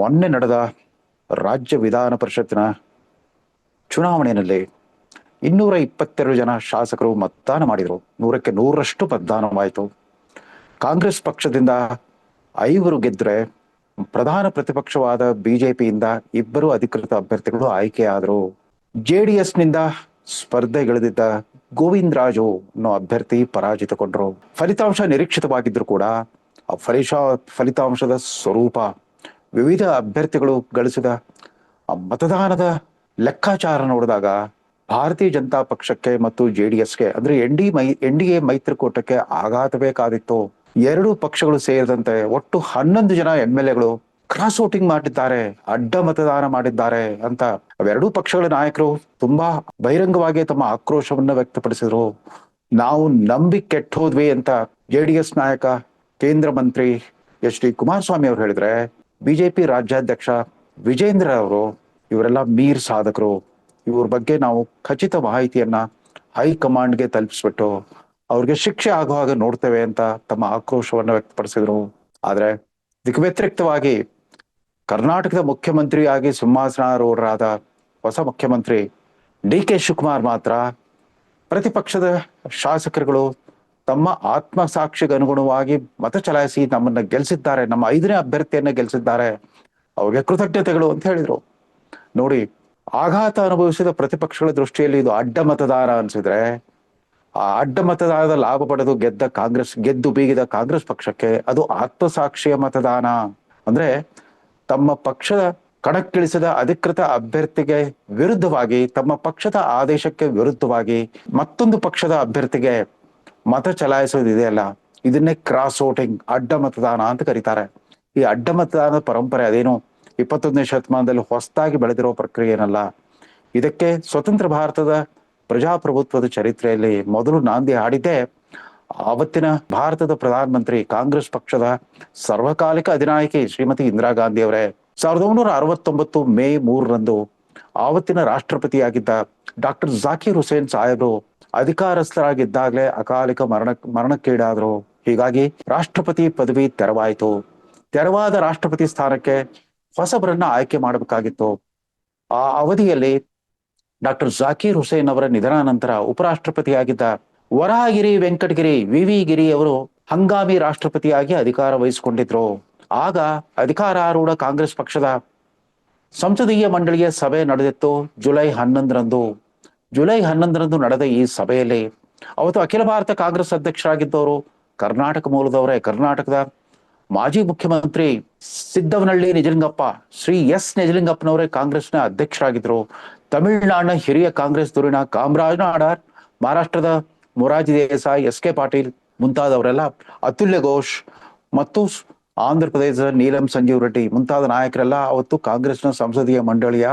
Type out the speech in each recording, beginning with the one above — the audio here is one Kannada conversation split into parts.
ಮೊನ್ನೆ ನಡೆದ ರಾಜ್ಯ ವಿಧಾನ ಪರಿಷತ್ತಿನ ಚುನಾವಣೆಯಲ್ಲಿ 222 ಜನ ಶಾಸಕರು ಮತದಾನ ಮಾಡಿದರು. 100ಕ್ಕೆ 100ರಷ್ಟು ಮತದಾನವಾಯಿತು. ಕಾಂಗ್ರೆಸ್ ಪಕ್ಷದಿಂದ 5 ಗೆದ್ದರೆ ಪ್ರಧಾನ ಪ್ರತಿಪಕ್ಷವಾದ ಬಿಜೆಪಿಯಿಂದ 2 ಅಧಿಕೃತ ಅಭ್ಯರ್ಥಿಗಳು ಆಯ್ಕೆಯಾದರು. ಜೆಡಿಎಸ್ನಿಂದ ಸ್ಪರ್ಧೆಗಿಳಿದಿದ್ದ ಗೋವಿಂದ ರಾಜು ಅನ್ನೋ ಅಭ್ಯರ್ಥಿ ಪರಾಜಿತಗೊಂಡರು. ಫಲಿತಾಂಶ ನಿರೀಕ್ಷಿತವಾಗಿದ್ರು ಕೂಡ ಆ ಫಲಿತಾಂಶದ ಸ್ವರೂಪ, ವಿವಿಧ ಅಭ್ಯರ್ಥಿಗಳು ಗಳಿಸಿದ ಮತದಾನದ ಲೆಕ್ಕಾಚಾರ ನೋಡಿದಾಗ ಭಾರತೀಯ ಜನತಾ ಪಕ್ಷಕ್ಕೆ ಮತ್ತು ಜೆಡಿಎಸ್ಗೆ ಅಂದ್ರೆ ಎನ್.ಡಿ.ಎ ಮೈತ್ರಿಕೂಟಕ್ಕೆ ಆಘಾತವೇ ಕಾದಿತ್ತು. 2 ಪಕ್ಷಗಳು ಸೇರಿದಂತೆ ಒಟ್ಟು 11 ಜನ MLAಗಳು ಕ್ರಾಸ್ ವೋಟಿಂಗ್ ಮಾಡಿದ್ದಾರೆ, ಅಡ್ಡ ಮತದಾನ ಮಾಡಿದ್ದಾರೆ ಅಂತ ಅವೆರಡೂ ಪಕ್ಷಗಳ ನಾಯಕರು ತುಂಬಾ ಬಹಿರಂಗವಾಗಿ ತಮ್ಮ ಆಕ್ರೋಶವನ್ನ ವ್ಯಕ್ತಪಡಿಸಿದ್ರು. ನಾವು ನಂಬಿ ಕೆಟ್ಟ ಹೋದ್ವಿ ಅಂತ ಜೆಡಿಎಸ್ ನಾಯಕ ಕೇಂದ್ರ ಮಂತ್ರಿ ಎಚ್.ಡಿ. ಕುಮಾರಸ್ವಾಮಿ ಅವರು ಹೇಳಿದ್ರೆ, ಬಿಜೆಪಿ ರಾಜ್ಯಾಧ್ಯಕ್ಷ ವಿಜೇಂದ್ರ ಅವರು ಇವರೆಲ್ಲ ಮೀರ್ ಸಾಧಕರು, ಇವ್ರ ಬಗ್ಗೆ ನಾವು ಖಚಿತ ಮಾಹಿತಿಯನ್ನ ಹೈಕಮಾಂಡ್ಗೆ ತಲುಪಿಸ್ಬಿಟ್ಟು ಅವ್ರಿಗೆ ಶಿಕ್ಷೆ ಆಗೋ ಹಾಗೆ ನೋಡ್ತೇವೆ ಅಂತ ತಮ್ಮ ಆಕ್ರೋಶವನ್ನ ವ್ಯಕ್ತಪಡಿಸಿದ್ರು. ಆದ್ರೆ ಇದಕ್ಕೆ ವ್ಯತಿರಿಕ್ತವಾಗಿ ಕರ್ನಾಟಕದ ಮುಖ್ಯಮಂತ್ರಿಯಾಗಿ ಸಿಂಹಾಸನಾರೂಢರಾದ ಹೊಸ ಮುಖ್ಯಮಂತ್ರಿ ಡಿ.ಕೆ. ಶಿವಕುಮಾರ್ ಮಾತ್ರ ಪ್ರತಿಪಕ್ಷದ ಶಾಸಕರುಗಳು ತಮ್ಮ ಆತ್ಮಸಾಕ್ಷಿಗೆ ಅನುಗುಣವಾಗಿ ಮತ ಚಲಾಯಿಸಿ ನಮ್ಮನ್ನ ಗೆಲ್ಸಿದ್ದಾರೆ, ನಮ್ಮ 5ನೇ ಅಭ್ಯರ್ಥಿಯನ್ನ ಗೆಲ್ಸಿದ್ದಾರೆ, ಅವ್ರಿಗೆ ಕೃತಜ್ಞತೆಗಳು ಅಂತ ಹೇಳಿದ್ರು. ನೋಡಿ, ಆಘಾತ ಅನುಭವಿಸಿದ ಪ್ರತಿಪಕ್ಷಗಳ ದೃಷ್ಟಿಯಲ್ಲಿ ಇದು ಅಡ್ಡ ಮತದಾನ ಅನ್ಸಿದ್ರೆ, ಆ ಅಡ್ಡ ಮತದಾನದ ಲಾಭ ಪಡೆದು ಗೆದ್ದು ಬೀಗಿದ ಕಾಂಗ್ರೆಸ್ ಪಕ್ಷಕ್ಕೆ ಅದು ಆತ್ಮಸಾಕ್ಷಿಯ ಮತದಾನ. ಅಂದ್ರೆ ತಮ್ಮ ಪಕ್ಷದ ಕಣಕ್ಕಿಳಿಸಿದ ಅಧಿಕೃತ ಅಭ್ಯರ್ಥಿಗೆ ವಿರುದ್ಧವಾಗಿ, ತಮ್ಮ ಪಕ್ಷದ ಆದೇಶಕ್ಕೆ ವಿರುದ್ಧವಾಗಿ ಮತ್ತೊಂದು ಪಕ್ಷದ ಅಭ್ಯರ್ಥಿಗೆ ಮತ ಚಲಾಯಿಸೋದಿದೆಯಲ್ಲ, ಇದನ್ನೇ ಕ್ರಾಸ್ ವೋಟಿಂಗ್, ಅಡ್ಡ ಮತದಾನ ಅಂತ ಕರೀತಾರೆ. ಈ ಅಡ್ಡ ಮತದಾನದ ಪರಂಪರೆ ಅದೇನು 21ನೇ ಶತಮಾನದಲ್ಲಿ ಹೊಸದಾಗಿ ಬೆಳೆದಿರೋ ಪ್ರಕ್ರಿಯೆ ಏನಲ್ಲ. ಇದಕ್ಕೆ ಸ್ವತಂತ್ರ ಭಾರತದ ಪ್ರಜಾಪ್ರಭುತ್ವದ ಚರಿತ್ರೆಯಲ್ಲಿ ಮೊದಲು ನಾಂದಿ ಹಾಡಿದ್ದೇ ಆವತ್ತಿನ ಭಾರತದ ಪ್ರಧಾನಮಂತ್ರಿ, ಕಾಂಗ್ರೆಸ್ ಪಕ್ಷದ ಸರ್ವಕಾಲಿಕ ಅಧಿನಾಯಕಿ ಶ್ರೀಮತಿ ಇಂದಿರಾ ಗಾಂಧಿ ಅವರೇ. 1969 ಮೇ 3ರಂದು ಆವತ್ತಿನ ರಾಷ್ಟ್ರಪತಿಯಾಗಿದ್ದ ಡಾಕ್ಟರ್ ಜಾಕಿರ್ ಹುಸೇನ್ ಸಾಹೇಬರು ಅಧಿಕಾರಸ್ಥರಾಗಿದ್ದಾಗಲೇ ಅಕಾಲಿಕ ಮರಣಕ್ಕೀಡಾದ್ರು. ಹೀಗಾಗಿ ರಾಷ್ಟ್ರಪತಿ ಪದವಿ ತೆರವಾಯಿತು. ತೆರವಾದ ರಾಷ್ಟ್ರಪತಿ ಸ್ಥಾನಕ್ಕೆ ಹೊಸಬರನ್ನ ಆಯ್ಕೆ ಮಾಡಬೇಕಾಗಿತ್ತು. ಆ ಅವಧಿಯಲ್ಲಿ ಡಾಕ್ಟರ್ ಜಾಕಿರ್ ಹುಸೇನ್ ಅವರ ನಿಧನ ನಂತರ ಉಪರಾಷ್ಟ್ರಪತಿಯಾಗಿದ್ದ ವರಹಗಿರಿ ವೆಂಕಟಗಿರಿ ವಿ ಗಿರಿ ಅವರು ಹಂಗಾಮಿ ರಾಷ್ಟ್ರಪತಿಯಾಗಿ ಅಧಿಕಾರ ವಹಿಸಿಕೊಂಡಿದ್ರು. ಆಗ ಅಧಿಕಾರಾರೂಢ ಕಾಂಗ್ರೆಸ್ ಪಕ್ಷದ ಸಂಸದೀಯ ಮಂಡಳಿಯ ಸಭೆ ನಡೆದಿತ್ತು ಜುಲೈ 11ರಂದು ನಡೆದ ಈ ಸಭೆಯಲ್ಲಿ ಅವತ್ತು ಅಖಿಲ ಭಾರತ ಕಾಂಗ್ರೆಸ್ ಅಧ್ಯಕ್ಷರಾಗಿದ್ದವರು ಕರ್ನಾಟಕ ಮೂಲದವರೇ, ಕರ್ನಾಟಕದ ಮಾಜಿ ಮುಖ್ಯಮಂತ್ರಿ ಸಿದ್ದವನಹಳ್ಳಿ ನಿಜಲಿಂಗಪ್ಪ, ಶ್ರೀ ಎಸ್ ನಿಜಲಿಂಗಪ್ಪನವರೇ ಕಾಂಗ್ರೆಸ್ನ ಅಧ್ಯಕ್ಷರಾಗಿದ್ರು. ತಮಿಳುನಾಡಿನ ಹಿರಿಯ ಕಾಂಗ್ರೆಸ್ ಧುರೀಣ ಕಾಮರಾಜ್ ನಾಡಾರ್, ಮಹಾರಾಷ್ಟ್ರದ ಮೊರಾರ್ಜಿ ದೇಸಾಯಿ, ಎಸ್.ಕೆ. ಪಾಟೀಲ್ ಮುಂತಾದವರೆಲ್ಲ, ಅತುಲ್ಯ ಘೋಷ್ ಮತ್ತು ಆಂಧ್ರ ಪ್ರದೇಶದ ನೀಲಂ ಸಂಜೀವ್ ರೆಡ್ಡಿ ಮುಂತಾದ ನಾಯಕರೆಲ್ಲ ಅವತ್ತು ಕಾಂಗ್ರೆಸ್ನ ಸಂಸದೀಯ ಮಂಡಳಿಯ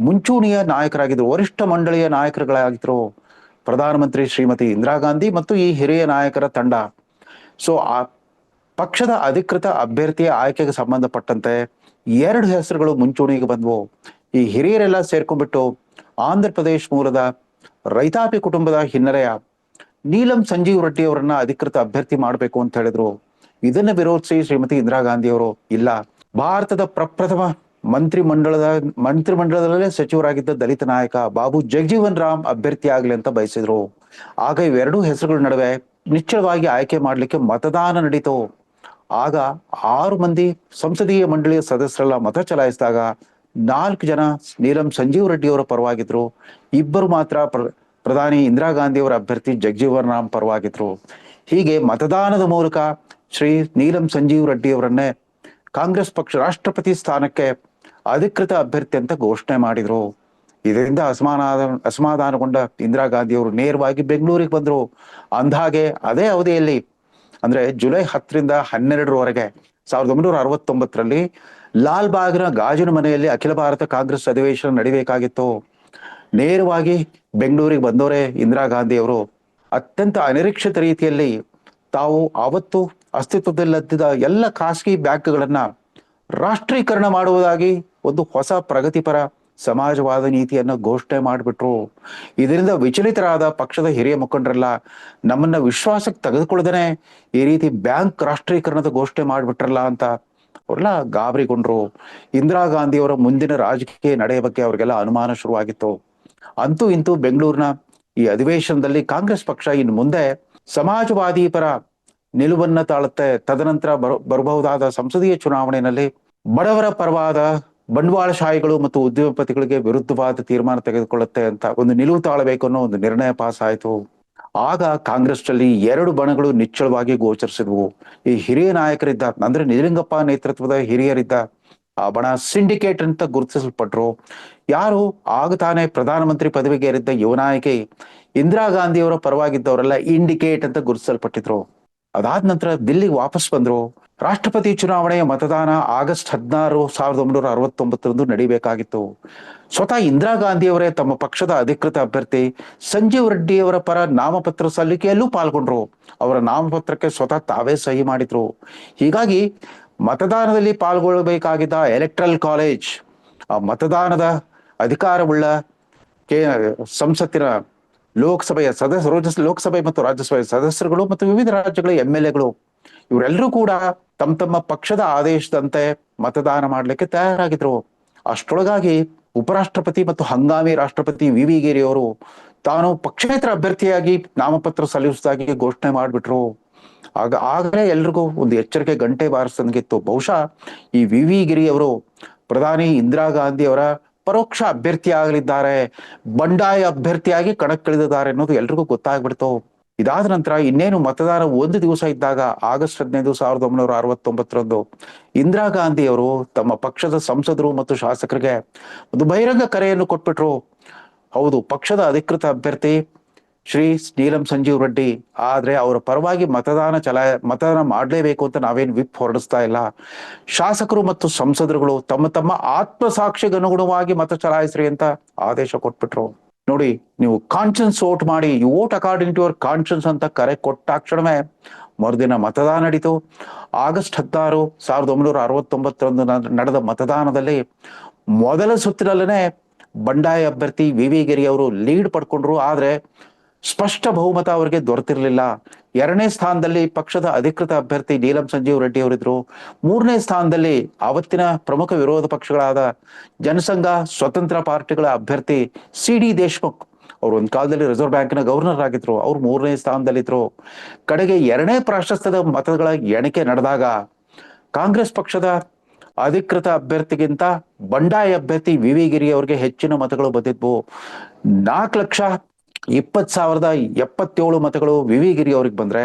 ಮುಂಚೂಣಿಯ ನಾಯಕರಾಗಿದ್ರು, ವರಿಷ್ಠ ಮಂಡಳಿಯ ನಾಯಕರುಗಳಾಗಿದ್ರು ಪ್ರಧಾನಮಂತ್ರಿ ಶ್ರೀಮತಿ ಇಂದಿರಾ ಗಾಂಧಿ ಮತ್ತು ಈ ಹಿರಿಯ ನಾಯಕರ ತಂಡ. ಸೊ ಆ ಪಕ್ಷದ ಅಧಿಕೃತ ಅಭ್ಯರ್ಥಿಯ ಆಯ್ಕೆಗೆ ಸಂಬಂಧಪಟ್ಟಂತೆ 2 ಹೆಸರುಗಳು ಮುಂಚೂಣಿಗೆ ಬಂದ್ವು. ಈ ಹಿರಿಯರೆಲ್ಲ ಸೇರ್ಕೊಂಡ್ಬಿಟ್ಟು ಆಂಧ್ರ ಪ್ರದೇಶ್ ಮೂಲದ ರೈತಾಪಿ ಕುಟುಂಬದ ಹಿನ್ನೆಲೆಯ ನೀಲಂ ಸಂಜೀವ್ ರೆಡ್ಡಿ ಅವರನ್ನ ಅಧಿಕೃತ ಅಭ್ಯರ್ಥಿ ಮಾಡಬೇಕು ಅಂತ ಹೇಳಿದ್ರು. ಇದನ್ನ ವಿರೋಧಿಸಿ ಶ್ರೀಮತಿ ಇಂದಿರಾ ಗಾಂಧಿ ಅವರು, ಇಲ್ಲ, ಭಾರತದ ಪ್ರಪ್ರಥಮ ಮಂತ್ರಿಮಂಡಲದಲ್ಲೇ ಸಚಿವರಾಗಿದ್ದ ದಲಿತ ನಾಯಕ ಬಾಬು ಜಗಜೀವನ್ ರಾಮ್ ಅಭ್ಯರ್ಥಿ ಆಗ್ಲಿ ಅಂತ ಬಯಸಿದ್ರು. ಆಗ ಇವೆರಡೂ ಹೆಸರುಗಳ ನಡುವೆ ನಿಶ್ಚಯವಾಗಿ ಆಯ್ಕೆ ಮಾಡ್ಲಿಕ್ಕೆ ಮತದಾನ ನಡೀತು. ಆಗ 6 ಮಂದಿ ಸಂಸದೀಯ ಮಂಡಳಿಯ ಸದಸ್ಯರೆಲ್ಲ ಮತ ಚಲಾಯಿಸಿದಾಗ 4 ಜನ ನೀಲಂ ಸಂಜೀವ್ ರೆಡ್ಡಿ ಅವರ ಪರವಾಗಿದ್ರು, 2 ಮಾತ್ರ ಪ್ರಧಾನಿ ಇಂದಿರಾ ಗಾಂಧಿ ಅವರ ಅಭ್ಯರ್ಥಿ ಜಗಜೀವನ್ ರಾಮ್ ಪರವಾಗಿದ್ರು. ಹೀಗೆ ಮತದಾನದ ಮೂಲಕ ಶ್ರೀ ನೀಲಂ ಸಂಜೀವ್ ರೆಡ್ಡಿ ಅವರನ್ನೇ ಕಾಂಗ್ರೆಸ್ ಪಕ್ಷ ರಾಷ್ಟ್ರಪತಿ ಸ್ಥಾನಕ್ಕೆ ಅಧಿಕೃತ ಅಭ್ಯರ್ಥಿ ಅಂತ ಘೋಷಣೆ ಮಾಡಿದ್ರು. ಇದರಿಂದ ಅಸಮಾಧಾನಗೊಂಡ ಇಂದಿರಾ ಗಾಂಧಿ ಅವರು ನೇರವಾಗಿ ಬೆಂಗಳೂರಿಗೆ ಬಂದ್ರು. ಅಂದಹಾಗೆ ಅದೇ ಅವಧಿಯಲ್ಲಿ ಅಂದ್ರೆ ಜುಲೈ 10ರಿಂದ 12ರವರೆಗೆ 1969ರಲ್ಲಿ ಲಾಲ್ ಬಾಗ್ನ ಗಾಜಿನ ಮನೆಯಲ್ಲಿ ಅಖಿಲ ಭಾರತ ಕಾಂಗ್ರೆಸ್ ಅಧಿವೇಶನ ನಡಿಬೇಕಾಗಿತ್ತು. ನೇರವಾಗಿ ಬೆಂಗಳೂರಿಗೆ ಬಂದವರೇ ಇಂದಿರಾ ಗಾಂಧಿ ಅವರು ಅತ್ಯಂತ ಅನಿರೀಕ್ಷಿತ ರೀತಿಯಲ್ಲಿ ತಾವು ಆವತ್ತು ಅಸ್ತಿತ್ವದಲ್ಲಿದ್ದ ಎಲ್ಲ ಖಾಸಗಿ ಬ್ಯಾಂಕ್ಗಳನ್ನ ರಾಷ್ಟ್ರೀಕರಣ ಮಾಡುವುದಾಗಿ ಒಂದು ಹೊಸ ಪ್ರಗತಿಪರ ಸಮಾಜವಾದ ನೀತಿಯನ್ನ ಘೋಷಣೆ ಮಾಡಿಬಿಟ್ರು. ಇದರಿಂದ ವಿಚಲಿತರಾದ ಪಕ್ಷದ ಹಿರಿಯ ಮುಖಂಡರೆಲ್ಲ ನಮ್ಮನ್ನ ವಿಶ್ವಾಸಕ್ಕೆ ತೆಗೆದುಕೊಳ್ಳದೇನೆ ಈ ರೀತಿ ಬ್ಯಾಂಕ್ ರಾಷ್ಟ್ರೀಕರಣದ ಘೋಷಣೆ ಮಾಡಿಬಿಟ್ರಲ್ಲ ಅಂತ ಅವರೆಲ್ಲ ಗಾಬರಿಗೊಂಡ್ರು. ಇಂದಿರಾ ಗಾಂಧಿಯವರ ಮುಂದಿನ ರಾಜಕೀಯ ನಡೆಯ ಬಗ್ಗೆ ಅವ್ರಿಗೆಲ್ಲ ಅನುಮಾನ ಶುರುವಾಗಿತ್ತು. ಅಂತೂ ಇಂತೂ ಬೆಂಗಳೂರಿನ ಈ ಅಧಿವೇಶನದಲ್ಲಿ ಕಾಂಗ್ರೆಸ್ ಪಕ್ಷ ಇನ್ನು ಮುಂದೆ ಸಮಾಜವಾದಿ ಪರ ನಿಲುವನ್ನ ತಾಳುತ್ತೆ. ತದನಂತರ ಬರಬಹುದಾದ ಸಂಸದೀಯ ಚುನಾವಣೆಯಲ್ಲಿ ಬಡವರ ಪರವಾದ ಬಂಡವಾಳಶಾಹಿಗಳು ಮತ್ತು ಉದ್ಯಮಪತಿಗಳಿಗೆ ವಿರುದ್ಧವಾದ ತೀರ್ಮಾನ ತೆಗೆದುಕೊಳ್ಳುತ್ತೆ ಅಂತ ಒಂದು ನಿಲುವು ತಾಳಬೇಕು ಅನ್ನೋ ಒಂದು ನಿರ್ಣಯ ಪಾಸ್ ಆಯಿತು. ಆಗ ಕಾಂಗ್ರೆಸ್ ನಲ್ಲಿ ಎರಡು ಬಣಗಳು ನಿಚ್ಚಳವಾಗಿ ಗೋಚರಿಸಿದ್ವು. ಈ ಹಿರಿಯ ನಾಯಕರಿದ್ದ ಅಂದ್ರೆ ನಿಜಲಿಂಗಪ್ಪ ನೇತೃತ್ವದ ಹಿರಿಯರಿದ್ದ ಆ ಬಣ ಸಿಂಡಿಕೇಟ್ ಅಂತ ಗುರುತಿಸಲ್ಪಟ್ರು. ಯಾರು ಆಗ ತಾನೇ ಪ್ರಧಾನಮಂತ್ರಿ ಪದವಿಗೆ ಏರಿದ್ದ ಯುವ ನಾಯಕಿ ಇಂದಿರಾ ಗಾಂಧಿಯವರ ಪರವಾಗಿದ್ದವರೆಲ್ಲ ಇಂಡಿಕೇಟ್ ಅಂತ ಗುರುತಿಸಲ್ಪಟ್ಟಿದ್ರು. ಅದಾದ ನಂತರ ದಿಲ್ಲಿಗೆ ವಾಪಸ್ ಬಂದ್ರು. ರಾಷ್ಟ್ರಪತಿ ಚುನಾವಣೆಯ ಮತದಾನ ಆಗಸ್ಟ್ 16, 1969 ನಡೀಬೇಕಾಗಿತ್ತು. ಸ್ವತಃ ಇಂದಿರಾ ಗಾಂಧಿಯವರೇ ತಮ್ಮ ಪಕ್ಷದ ಅಧಿಕೃತ ಅಭ್ಯರ್ಥಿ ಸಂಜೀವ್ ರೆಡ್ಡಿಯವರ ಪರ ನಾಮಪತ್ರ ಸಲ್ಲಿಕೆಯಲ್ಲೂ ಪಾಲ್ಗೊಂಡ್ರು. ಅವರ ನಾಮಪತ್ರಕ್ಕೆ ಸ್ವತಃ ತಾವೇ ಸಹಿ ಮಾಡಿದ್ರು. ಹೀಗಾಗಿ ಮತದಾನದಲ್ಲಿ ಪಾಲ್ಗೊಳ್ಳಬೇಕಾಗಿದ್ದ ಎಲೆಕ್ಟ್ರಲ್ ಕಾಲೇಜ್, ಆ ಮತದಾನದ ಅಧಿಕಾರವುಳ್ಳ ಸಂಸತ್ತಿನ ಲೋಕಸಭೆಯ ಲೋಕಸಭೆ ಮತ್ತು ರಾಜ್ಯಸಭೆಯ ಸದಸ್ಯರುಗಳು ಮತ್ತು ವಿವಿಧ ರಾಜ್ಯಗಳ MLAಗಳು ಇವರೆಲ್ಲರೂ ಕೂಡ ತಮ್ಮ ಪಕ್ಷದ ಆದೇಶದಂತೆ ಮತದಾನ ಮಾಡ್ಲಿಕ್ಕೆ ತಯಾರಾಗಿದ್ರು. ಅಷ್ಟರೊಳಗಾಗಿ ಉಪರಾಷ್ಟ್ರಪತಿ ಮತ್ತು ಹಂಗಾಮಿ ರಾಷ್ಟ್ರಪತಿ ವಿ ಗಿರಿಯವರು ತಾನು ಪಕ್ಷೇತರ ಅಭ್ಯರ್ಥಿಯಾಗಿ ನಾಮಪತ್ರ ಸಲ್ಲಿಸುವುದಾಗಿ ಘೋಷಣೆ ಮಾಡಿಬಿಟ್ರು. ಆಗಲೇ ಎಲ್ರಿಗೂ ಒಂದು ಎಚ್ಚರಿಕೆ ಗಂಟೆ ಬಾರಿಸಿದಂಗಿತ್ತು. ಬಹುಶಃ ಈ ವಿ ಗಿರಿಯವರು ಪ್ರಧಾನಿ ಇಂದಿರಾ ಗಾಂಧಿ ಅವರ ಪರೋಕ್ಷ ಅಭ್ಯರ್ಥಿ ಆಗಲಿದ್ದಾರೆ, ಬಂಡಾಯ ಅಭ್ಯರ್ಥಿಯಾಗಿ ಕಣಕ್ಕಿಳಿದಿದ್ದಾರೆ ಅನ್ನೋದು ಎಲ್ರಿಗೂ ಗೊತ್ತಾಗ್ಬಿಡ್ತು. ಇದಾದ ನಂತರ ಇನ್ನೇನು ಮತದಾನ ಒಂದು ದಿವಸ ಇದ್ದಾಗ ಆಗಸ್ಟ್ 15, 1969 ಇಂದಿರಾ ಗಾಂಧಿ ಅವರು ತಮ್ಮ ಪಕ್ಷದ ಸಂಸದರು ಮತ್ತು ಶಾಸಕರಿಗೆ ಒಂದು ಬಹಿರಂಗ ಕರೆಯನ್ನು ಕೊಟ್ಬಿಟ್ರು. ಹೌದು, ಪಕ್ಷದ ಅಧಿಕೃತ ಅಭ್ಯರ್ಥಿ ಶ್ರೀ ನೀಲಂ ಸಂಜೀವ್ ರೆಡ್ಡಿ, ಆದ್ರೆ ಅವರ ಪರವಾಗಿ ಮತದಾನ ಮಾಡಲೇಬೇಕು ಅಂತ ನಾವೇನು ವಿಪ್ ಹೊರಡಿಸ್ತಾ ಇಲ್ಲ. ಶಾಸಕರು ಮತ್ತು ಸಂಸದರುಗಳು ತಮ್ಮ ಆತ್ಮಸಾಕ್ಷಿಗೆ ಅನುಗುಣವಾಗಿ ಮತ ಚಲಾಯಿಸ್ರಿ ಅಂತ ಆದೇಶ ಕೊಟ್ಬಿಟ್ರು. ನೋಡಿ, ನೀವು ಕಾನ್ಶನ್ಸ್ ವೋಟ್ ಮಾಡಿ, you vote according to your conscience ಅಂತ ಕರೆ ಕೊಟ್ಟಾಕ್ಷಣವೇ ಮರುದಿನ ಮತದಾನ ನಡೀತು. ಆಗಸ್ಟ್ 16, 1969 ನಡೆದ ಮತದಾನದಲ್ಲಿ ಮೊದಲ ಸುತ್ತಿನಲ್ಲೇ ಬಂಡಾಯ ಅಭ್ಯರ್ಥಿ ವಿ ಗಿರಿ ಅವರು ಲೀಡ್ ಪಡ್ಕೊಂಡ್ರು. ಆದ್ರೆ ಸ್ಪಷ್ಟ ಬಹುಮತ ಅವರಿಗೆ ದೊರೆತಿರ್ಲಿಲ್ಲ. 2ನೇ ಸ್ಥಾನದಲ್ಲಿ ಪಕ್ಷದ ಅಧಿಕೃತ ಅಭ್ಯರ್ಥಿ ನೀಲಂ ಸಂಜೀವ್ ರೆಡ್ಡಿ ಅವರಿದ್ರು. 3ನೇ ಸ್ಥಾನದಲ್ಲಿ ಅವತ್ತಿನ ಪ್ರಮುಖ ವಿರೋಧ ಪಕ್ಷಗಳಾದ ಜನಸಂಘ, ಸ್ವತಂತ್ರ ಪಾರ್ಟಿಗಳ ಅಭ್ಯರ್ಥಿ CD ದೇಶ್ಮುಖ್ ಅವರು ಒಂದ್ ಕಾಲದಲ್ಲಿ ರಿಸರ್ವ್ ಬ್ಯಾಂಕ್ನ ಗವರ್ನರ್ ಆಗಿದ್ರು. ಅವ್ರು 3ನೇ ಸ್ಥಾನದಲ್ಲಿದ್ರು. ಕಡೆಗೆ 2ನೇ ಪ್ರಾಶಸ್ತ್ಯದ ಮತಗಳ ಎಣಿಕೆ ನಡೆದಾಗ ಕಾಂಗ್ರೆಸ್ ಪಕ್ಷದ ಅಧಿಕೃತ ಅಭ್ಯರ್ಥಿಗಿಂತ ಬಂಡಾಯ ಅಭ್ಯರ್ಥಿ ವಿ ಗಿರಿ ಅವರಿಗೆ ಹೆಚ್ಚಿನ ಮತಗಳು ಬಂದಿದ್ವು. 4,20,077 ಮತಗಳು ವಿ ಗಿರಿ ಅವ್ರಿಗೆ ಬಂದ್ರೆ,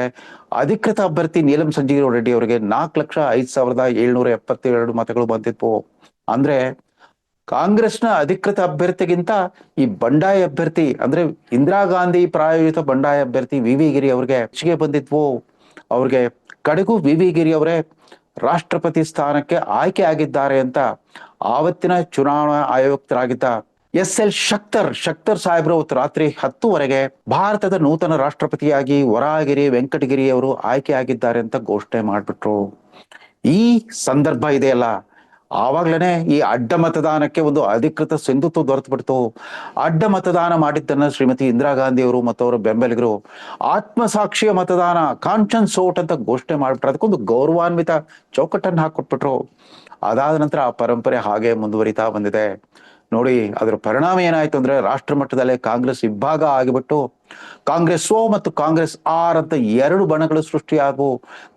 ಅಧಿಕೃತ ಅಭ್ಯರ್ಥಿ ನೀಲಂ ಸಂಜೀವ್ ರೆಡ್ಡಿ ಅವರಿಗೆ 4,05,772 ಮತಗಳು ಬಂದಿದ್ವು. ಅಂದ್ರೆ ಕಾಂಗ್ರೆಸ್ನ ಅಧಿಕೃತ ಅಭ್ಯರ್ಥಿಗಿಂತ ಈ ಬಂಡಾಯ ಅಭ್ಯರ್ಥಿ ಅಂದ್ರೆ ಇಂದಿರಾ ಗಾಂಧಿ ಪ್ರಾಯೋಜಿತ ಬಂಡಾಯ ಅಭ್ಯರ್ಥಿ ವಿ ಗಿರಿ ಅವ್ರಿಗೆ ಹೆಚ್ಚಿಗೆ ಬಂದಿದ್ವು. ಅವ್ರಿಗೆ ಕಡೆಗೂ ವಿ ಗಿರಿ ಅವರೇ ರಾಷ್ಟ್ರಪತಿ ಸ್ಥಾನಕ್ಕೆ ಆಯ್ಕೆ ಆಗಿದ್ದಾರೆ ಅಂತ ಆವತ್ತಿನ ಚುನಾವಣಾ ಆಯುಕ್ತರಾಗಿದ್ದ SL ಶಕ್ತರ್ ಸಾಹೇಬ್ರು ಅವತ್ತು ರಾತ್ರಿ 10 ಭಾರತದ ನೂತನ ರಾಷ್ಟ್ರಪತಿಯಾಗಿ ವರಾಹಗಿರಿ ವೆಂಕಟಗಿರಿ ಅವರು ಆಯ್ಕೆ ಆಗಿದ್ದಾರೆ ಅಂತ ಘೋಷಣೆ ಮಾಡ್ಬಿಟ್ರು. ಈ ಸಂದರ್ಭ ಇದೆಯಲ್ಲ, ಆವಾಗ್ಲೇನೆ ಈ ಅಡ್ಡ ಮತದಾನಕ್ಕೆ ಒಂದು ಅಧಿಕೃತ ಸಿಂಧುತ್ವ ದೊರೆತು ಬಿಡ್ತು. ಅಡ್ಡ ಮತದಾನ ಮಾಡಿದ್ದನ್ನ ಶ್ರೀಮತಿ ಇಂದಿರಾ ಗಾಂಧಿ ಅವರು ಮತ್ತು ಅವರ ಬೆಂಬಲಿಗರು ಆತ್ಮಸಾಕ್ಷಿಯ ಮತದಾನ, ಕಾನ್ಶನ್ಸ್ ವೋಟ್ ಅಂತ ಘೋಷಣೆ ಮಾಡ್ಬಿಟ್ರು. ಅದಕ್ಕೊಂದು ಗೌರವಾನ್ವಿತ ಚೌಕಟ್ಟನ್ನು ಹಾಕೊಟ್ಬಿಟ್ರು. ಅದಾದ ನಂತರ ಆ ಪರಂಪರೆ ಹಾಗೆ ಮುಂದುವರಿತಾ ಬಂದಿದೆ. ನೋಡಿ, ಅದರ ಪರಿಣಾಮ ಏನಾಯ್ತು ಅಂದ್ರೆ ರಾಷ್ಟ್ರ ಮಟ್ಟದಲ್ಲೇ ಕಾಂಗ್ರೆಸ್ ಇಬ್ಬಾಗ ಆಗಿಬಿಟ್ಟು ಕಾಂಗ್ರೆಸ್ ಓ ಮತ್ತು ಕಾಂಗ್ರೆಸ್ ಆರ್ ಅಂತ 2 ಬಣಗಳು ಸೃಷ್ಟಿಯಾದವು.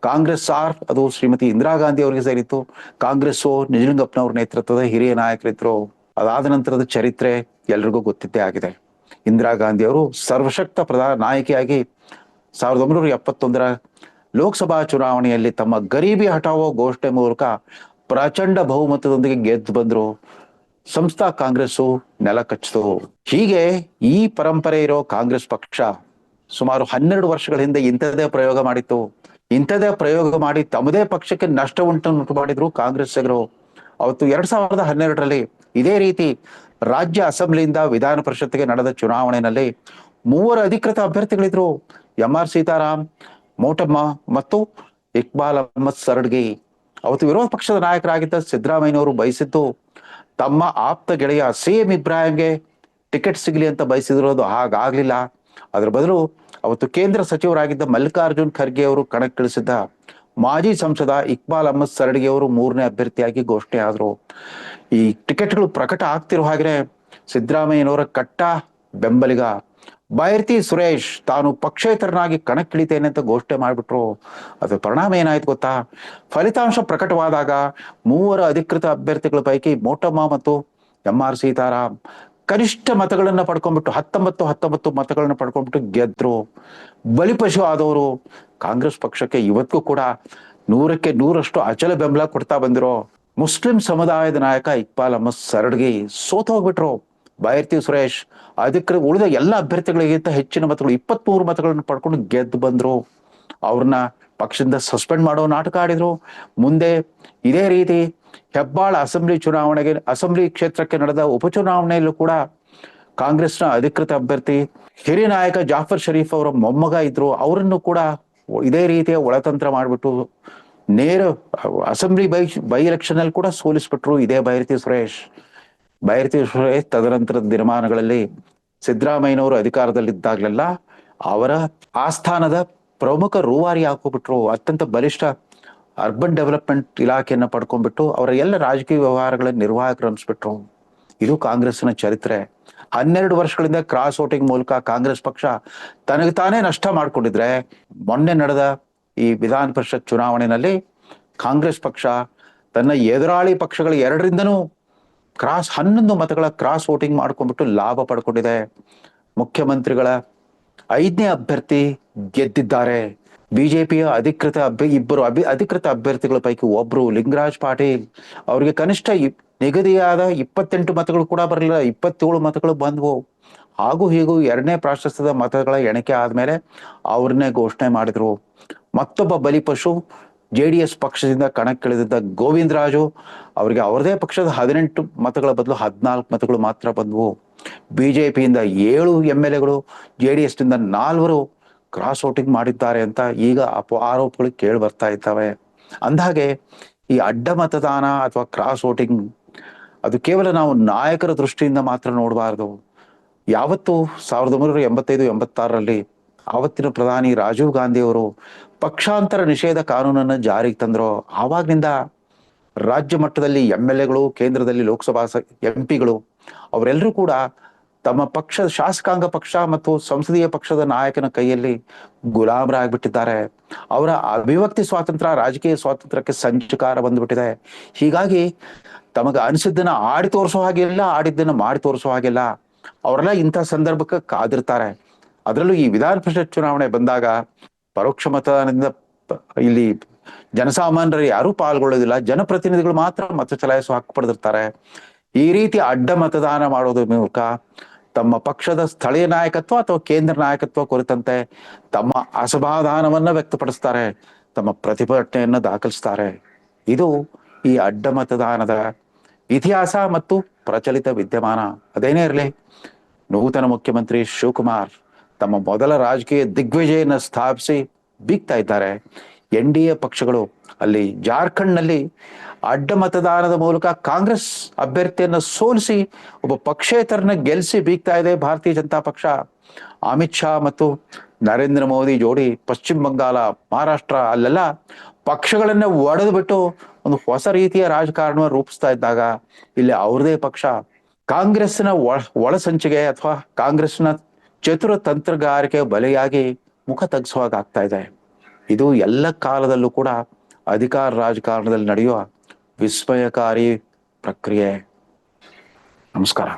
ಕಾಂಗ್ರೆಸ್ ಆರ್ ಅದು ಶ್ರೀಮತಿ ಇಂದಿರಾ ಗಾಂಧಿ ಅವರಿಗೆ ಸೇರಿತ್ತು. ಕಾಂಗ್ರೆಸ್ ಓ ನಿಜಲಿಂಗಪ್ಪನವ್ರ ನೇತೃತ್ವದ ಹಿರಿಯ ನಾಯಕರಿದ್ರು. ಅದಾದ ನಂತರದ ಚರಿತ್ರೆ ಎಲ್ರಿಗೂ ಗೊತ್ತಿದ್ದೇ ಆಗಿದೆ. ಇಂದಿರಾ ಗಾಂಧಿ ಅವರು ಸರ್ವಶಕ್ತ ಪ್ರಧಾನ ನಾಯಕಿಯಾಗಿ 1971 ಲೋಕಸಭಾ ಚುನಾವಣೆಯಲ್ಲಿ ತಮ್ಮ ಗರೀಬಿ ಹಠಾವೋ ಘೋಷಣೆ ಮೂಲಕ ಪ್ರಚಂಡ ಬಹುಮತದೊಂದಿಗೆ ಗೆದ್ದು ಬಂದ್ರು. ಸಂಸ್ಥಾ ಕಾಂಗ್ರೆಸ್ಸು ನೆಲ ಕಚ್ಚಿತು. ಹೀಗೆ ಈ ಪರಂಪರೆ ಇರೋ ಕಾಂಗ್ರೆಸ್ ಪಕ್ಷ ಸುಮಾರು 12 ವರ್ಷಗಳ ಹಿಂದೆ ಇಂಥದೇ ಪ್ರಯೋಗ ಮಾಡಿತ್ತು. ಇಂಥದೇ ಪ್ರಯೋಗ ಮಾಡಿ ತಮ್ಮದೇ ಪಕ್ಷಕ್ಕೆ ನಷ್ಟ ಉಂಟು ಮಾಡಿದ್ರು ಕಾಂಗ್ರೆಸ್ಸಿಗರು. ಅವತ್ತು 2012ರಲ್ಲಿ ಇದೇ ರೀತಿ ರಾಜ್ಯ ಅಸೆಂಬ್ಲಿಯಿಂದ ವಿಧಾನ ಪರಿಷತ್ಗೆ ನಡೆದ ಚುನಾವಣೆಯಲ್ಲಿ 3 ಅಧಿಕೃತ ಅಭ್ಯರ್ಥಿಗಳಿದ್ರು. MR ಸೀತಾರಾಮ್, ಮೋಟಮ್ಮ ಮತ್ತು ಇಕ್ಬಾಲ್ ಅಹ್ಮದ್ ಸರ್ಡ್ಗಿ. ಅವತ್ತು ವಿರೋಧ ಪಕ್ಷದ ನಾಯಕರಾಗಿದ್ದ ಸಿದ್ದರಾಮಯ್ಯನವರು ಬಯಸಿದ್ದು ತಮ್ಮ ಆಪ್ತ ಗೆಳೆಯ CM ಇಬ್ರಾಹಿಂಗೆ ಟಿಕೆಟ್ ಸಿಗಲಿ ಅಂತ ಬಯಸಿದ್ರು. ಅದು ಹಾಗಾಗ್ಲಿಲ್ಲ. ಅದರ ಬದಲು ಅವತ್ತು ಕೇಂದ್ರ ಸಚಿವರಾಗಿದ್ದ ಮಲ್ಲಿಕಾರ್ಜುನ್ ಖರ್ಗೆ ಅವರು ಕಣಕ್ಕಿಳಿಸಿದ್ದ ಮಾಜಿ ಸಂಸದ ಇಕ್ಬಾಲ್ ಅಹಮದ್ ಸರಡಿಗೆ ಅವರು 3ನೇ ಅಭ್ಯರ್ಥಿಯಾಗಿ ಘೋಷಣೆ ಆದ್ರು. ಈ ಟಿಕೆಟ್ಗಳು ಪ್ರಕಟ ಆಗ್ತಿರೋ ಹಾಗೆ ಸಿದ್ದರಾಮಯ್ಯನವರ ಕಟ್ಟ ಬೆಂಬಲಿಗ ಬೈರತಿ ಸುರೇಶ್ ತಾನು ಪಕ್ಷೇತರನಾಗಿ ಕಣಕ್ಕಿಳಿತೇನೆ ಅಂತ ಘೋಷಣೆ ಮಾಡಿಬಿಟ್ರು. ಅದ್ರ ಪರಿಣಾಮ ಏನಾಯ್ತು ಗೊತ್ತಾ? ಫಲಿತಾಂಶ ಪ್ರಕಟವಾದಾಗ 3 ಅಧಿಕೃತ ಅಭ್ಯರ್ಥಿಗಳ ಪೈಕಿ ಮೋಟಮ್ಮ ಮತ್ತು MR ಸೀತಾರಾಮ್ ಕನಿಷ್ಠ ಮತಗಳನ್ನ ಪಡ್ಕೊಂಡ್ಬಿಟ್ಟು 19 ಮತಗಳನ್ನ ಪಡ್ಕೊಂಡ್ಬಿಟ್ಟು ಗೆದ್ರು. ಬಲಿಪಶು ಆದವರು ಕಾಂಗ್ರೆಸ್ ಪಕ್ಷಕ್ಕೆ ಇವತ್ತಿಗೂ ಕೂಡ 100ಕ್ಕೆ 100ರಷ್ಟು ಅಚಲ ಬೆಂಬಲ ಕೊಡ್ತಾ ಬಂದಿರೋ ಮುಸ್ಲಿಂ ಸಮುದಾಯದ ನಾಯಕ ಇಕ್ಬಾಲ್ ಅಹಮದ್ ಸರಡ್ಗಿ ಸೋತೋಗ್ಬಿಟ್ರು. ಬೈರತಿ ಸುರೇಶ್ ಉಳಿದ ಎಲ್ಲ ಅಭ್ಯರ್ಥಿಗಳಿಗಿಂತ ಹೆಚ್ಚಿನ ಮತಗಳು 23 ಮತಗಳನ್ನು ಪಡ್ಕೊಂಡು ಗೆದ್ದು ಬಂದ್ರು. ಅವ್ರನ್ನ ಪಕ್ಷದಿಂದ ಸಸ್ಪೆಂಡ್ ಮಾಡೋ ನಾಟಕ ಆಡಿದ್ರು. ಮುಂದೆ ಇದೇ ರೀತಿ ಹೆಬ್ಬಾಳ ಅಸೆಂಬ್ಲಿ ಕ್ಷೇತ್ರಕ್ಕೆ ನಡೆದ ಉಪಚುನಾವಣೆಯಲ್ಲೂ ಕೂಡ ಕಾಂಗ್ರೆಸ್ನ ಅಧಿಕೃತ ಅಭ್ಯರ್ಥಿ ಹಿರಿಯ ನಾಯಕ ಜಾಫರ್ ಶರೀಫ್ ಅವರ ಮೊಮ್ಮಗ ಇದ್ರು. ಅವರನ್ನು ಕೂಡ ಇದೇ ರೀತಿಯ ಒಳತಂತ್ರ ಮಾಡಿಬಿಟ್ಟು ನೇರ ಅಸೆಂಬ್ಲಿ ಬೈ ಎಲೆಕ್ಷನ್ ಅಲ್ಲಿ ಕೂಡ ಸೋಲಿಸ್ಬಿಟ್ರು ಇದೇ ಬೈರತಿ ಸುರೇಶ್. ತದನಂತರದ ದಿನಮಾನಗಳಲ್ಲಿ ಸಿದ್ದರಾಮಯ್ಯನವರು ಅಧಿಕಾರದಲ್ಲಿದ್ದಾಗಲೆಲ್ಲ ಅವರ ಆಸ್ಥಾನದ ಪ್ರಮುಖ ರೂವಾರಿ ಹಾಕೋಬಿಟ್ರು. ಅತ್ಯಂತ ಬಲಿಷ್ಠ ಅರ್ಬನ್ ಡೆವಲಪ್ಮೆಂಟ್ ಇಲಾಖೆಯನ್ನ ಪಡ್ಕೊಂಡ್ಬಿಟ್ಟು ಅವರ ಎಲ್ಲ ರಾಜಕೀಯ ವ್ಯವಹಾರಗಳ ನಿರ್ವಾಹಕರು ಅನ್ಸ್ಬಿಟ್ರು. ಇದು ಕಾಂಗ್ರೆಸ್ನ ಚರಿತ್ರೆ. 12 ವರ್ಷಗಳಿಂದ ಕ್ರಾಸ್ ವೋಟಿಂಗ್ ಮೂಲಕ ಕಾಂಗ್ರೆಸ್ ಪಕ್ಷ ತನಗೆ ತಾನೇ ನಷ್ಟ ಮಾಡ್ಕೊಂಡಿದ್ರೆ, ಮೊನ್ನೆ ನಡೆದ ಈ ವಿಧಾನ ಪರಿಷತ್ ಚುನಾವಣೆಯಲ್ಲಿ ಕಾಂಗ್ರೆಸ್ ಪಕ್ಷ ತನ್ನ ಎದುರಾಳಿ ಪಕ್ಷಗಳ 2ರಿಂದನೂ 11 ಮತಗಳ ಕ್ರಾಸ್ ವೋಟಿಂಗ್ ಮಾಡ್ಕೊಂಡ್ಬಿಟ್ಟು ಲಾಭ ಪಡ್ಕೊಂಡಿದೆ. ಮುಖ್ಯಮಂತ್ರಿಗಳ 5ನೇ ಅಭ್ಯರ್ಥಿ ಗೆದ್ದಿದ್ದಾರೆ. ಬಿಜೆಪಿಯ ಇಬ್ಬರು ಅಧಿಕೃತ ಅಭ್ಯರ್ಥಿಗಳ ಪೈಕಿ ಒಬ್ರು ಲಿಂಗರಾಜ್ ಪಾಟೀಲ್, ಅವರಿಗೆ ಕನಿಷ್ಠ ನಿಗದಿಯಾದ 28 ಮತಗಳು ಕೂಡ ಬರಲಿಲ್ಲ, 27 ಮತಗಳು ಬಂದ್ವು. ಹಾಗೂ ಹೀಗೂ 2ನೇ ಪ್ರಾಶಸ್ತ್ಯದ ಮತಗಳ ಎಣಿಕೆ ಆದ್ಮೇಲೆ ಅವ್ರನ್ನೇ ಘೋಷಣೆ ಮಾಡಿದ್ರು. ಮತ್ತೊಬ್ಬ ಬಲಿಪಶು JDS ಪಕ್ಷದಿಂದ ಕಣಕ್ಕಿಳಿದಿದ್ದ ಗೋವಿಂದರಾಜು, ಅವರಿಗೆ ಅವರದೇ ಪಕ್ಷದ 18 ಮತಗಳ ಬದಲು 14 ಮತಗಳು ಮಾತ್ರ ಬಂದ್ವು. ಬಿಜೆಪಿಯಿಂದ 7 MLAಗಳು, JDS ನಿಂದ 4 ಕ್ರಾಸ್ ವೋಟಿಂಗ್ ಮಾಡಿದ್ದಾರೆ ಅಂತ ಈಗ ಆರೋಪಗಳು ಕೇಳಿ ಬರ್ತಾ ಇದ್ದಾವೆ. ಅಂದಹಾಗೆ ಈ ಅಡ್ಡ ಮತದಾನ ಅಥವಾ ಕ್ರಾಸ್ ವೋಟಿಂಗ್ ಅದು ಕೇವಲ ನಾವು ನಾಯಕರ ದೃಷ್ಟಿಯಿಂದ ಮಾತ್ರ ನೋಡಬಾರದು. ಯಾವತ್ತು 1985-86ರಲ್ಲಿ ಆವತ್ತಿನ ಪ್ರಧಾನಿ ರಾಜೀವ್ ಗಾಂಧಿ ಅವರು ಪಕ್ಷಾಂತರ ನಿಷೇಧ ಕಾನೂನನ್ನು ಜಾರಿಗೆ ತಂದ್ರು, ಆವಾಗ್ನಿಂದ ರಾಜ್ಯ ಮಟ್ಟದಲ್ಲಿ MLAಗಳು, ಕೇಂದ್ರದಲ್ಲಿ ಲೋಕಸಭಾ MP ಗಳು ಅವರೆಲ್ಲರೂ ಕೂಡ ತಮ್ಮ ಪಕ್ಷದ ಶಾಸಕಾಂಗ ಪಕ್ಷ ಮತ್ತು ಸಂಸದೀಯ ಪಕ್ಷದ ನಾಯಕನ ಕೈಯಲ್ಲಿ ಗುಲಾಮರಾಗ್ಬಿಟ್ಟಿದ್ದಾರೆ. ಅವರ ಅಭಿವ್ಯಕ್ತಿ ಸ್ವಾತಂತ್ರ್ಯ, ರಾಜಕೀಯ ಸ್ವಾತಂತ್ರ್ಯಕ್ಕೆ ಸಂಚಕಾರ ಬಂದ್ಬಿಟ್ಟಿದೆ. ಹೀಗಾಗಿ ತಮಗೆ ಅನಿಸಿದ್ದನ್ನ ಆಡಿ ತೋರಿಸೋ ಹಾಗಿಲ್ಲ, ಆಡಿದ್ದನ್ನ ಮಾಡಿ ತೋರಿಸೋ ಹಾಗಿಲ್ಲ. ಅವರೆಲ್ಲ ಇಂಥ ಸಂದರ್ಭಕ್ಕೆ ಕಾದಿರ್ತಾರೆ. ಅದರಲ್ಲೂ ಈ ವಿಧಾನ ಪರಿಷತ್ ಚುನಾವಣೆ ಬಂದಾಗ ಪರೋಕ್ಷ ಮತದಾನದಿಂದ ಇಲ್ಲಿ ಜನಸಾಮಾನ್ಯರು ಯಾರೂ ಪಾಲ್ಗೊಳ್ಳೋದಿಲ್ಲ, ಜನಪ್ರತಿನಿಧಿಗಳು ಮಾತ್ರ ಮತ ಚಲಾಯಿಸುವ ಹಕ್ಕು ಪಡೆದಿರ್ತಾರೆ. ಈ ರೀತಿ ಅಡ್ಡ ಮತದಾನ ಮಾಡೋದ್ರ ಮೂಲಕ ತಮ್ಮ ಪಕ್ಷದ ಸ್ಥಳೀಯ ನಾಯಕತ್ವ ಅಥವಾ ಕೇಂದ್ರ ನಾಯಕತ್ವ ಕುರಿತಂತೆ ತಮ್ಮ ಅಸಮಾಧಾನವನ್ನ ವ್ಯಕ್ತಪಡಿಸ್ತಾರೆ, ತಮ್ಮ ಪ್ರತಿಭಟನೆಯನ್ನ ದಾಖಲಿಸ್ತಾರೆ. ಇದು ಈ ಅಡ್ಡ ಮತದಾನದ ಇತಿಹಾಸ ಮತ್ತು ಪ್ರಚಲಿತ ವಿದ್ಯಮಾನ. ಅದೇನೇ ಇರಲಿ, ನೂತನ ಮುಖ್ಯಮಂತ್ರಿ ಶಿವಕುಮಾರ್ ತಮ್ಮ ಮೊದಲ ರಾಜಕೀಯ ದಿಗ್ವಿಜಯನ ಸ್ಥಾಪಿಸಿ ಬೀಗ್ತಾ ಇದ್ದಾರೆ. NDA ಪಕ್ಷಗಳು ಅಲ್ಲಿ ಜಾರ್ಖಂಡ್ನಲ್ಲಿ ಅಡ್ಡ ಮತದಾನದ ಮೂಲಕ ಕಾಂಗ್ರೆಸ್ ಅಭ್ಯರ್ಥಿಯನ್ನ ಸೋಲಿಸಿ ಒಬ್ಬ ಪಕ್ಷೇತರನ್ನ ಗೆಲ್ಲಿಸಿ ಬೀಗ್ತಾ ಇದೆ ಭಾರತೀಯ ಜನತಾ ಪಕ್ಷ. ಅಮಿತ್ ಶಾ ಮತ್ತು ನರೇಂದ್ರ ಮೋದಿ ಜೋಡಿ ಪಶ್ಚಿಮ ಬಂಗಾಳ, ಮಹಾರಾಷ್ಟ್ರ ಅಲ್ಲೆಲ್ಲ ಪಕ್ಷಗಳನ್ನ ಒಡೆದು ಬಿಟ್ಟು ಒಂದು ಹೊಸ ರೀತಿಯ ರಾಜಕಾರಣವನ್ನು ರೂಪಿಸ್ತಾ ಇದ್ದಾಗ ಇಲ್ಲಿ ಅವ್ರದೇ ಪಕ್ಷ ಕಾಂಗ್ರೆಸ್ನ ಒಳಸಂಚಿಗೆ ಅಥವಾ ಕಾಂಗ್ರೆಸ್ನ ಚತುರ ತಂತ್ರಗಾರಿಕೆ ಬಲೆಯಾಗಿ ಮುಖ ತಗ್ಗಿಸುವಾಗ ಆಗ್ತಾ ಇದೆ. ಇದು ಎಲ್ಲ ಕಾಲದಲ್ಲೂ ಕೂಡ ಅಧಿಕಾರ ರಾಜಕಾರಣದಲ್ಲಿ ನಡೆಯುವ ವಿಸ್ಮಯಕಾರಿ ಪ್ರಕ್ರಿಯೆ. ನಮಸ್ಕಾರ.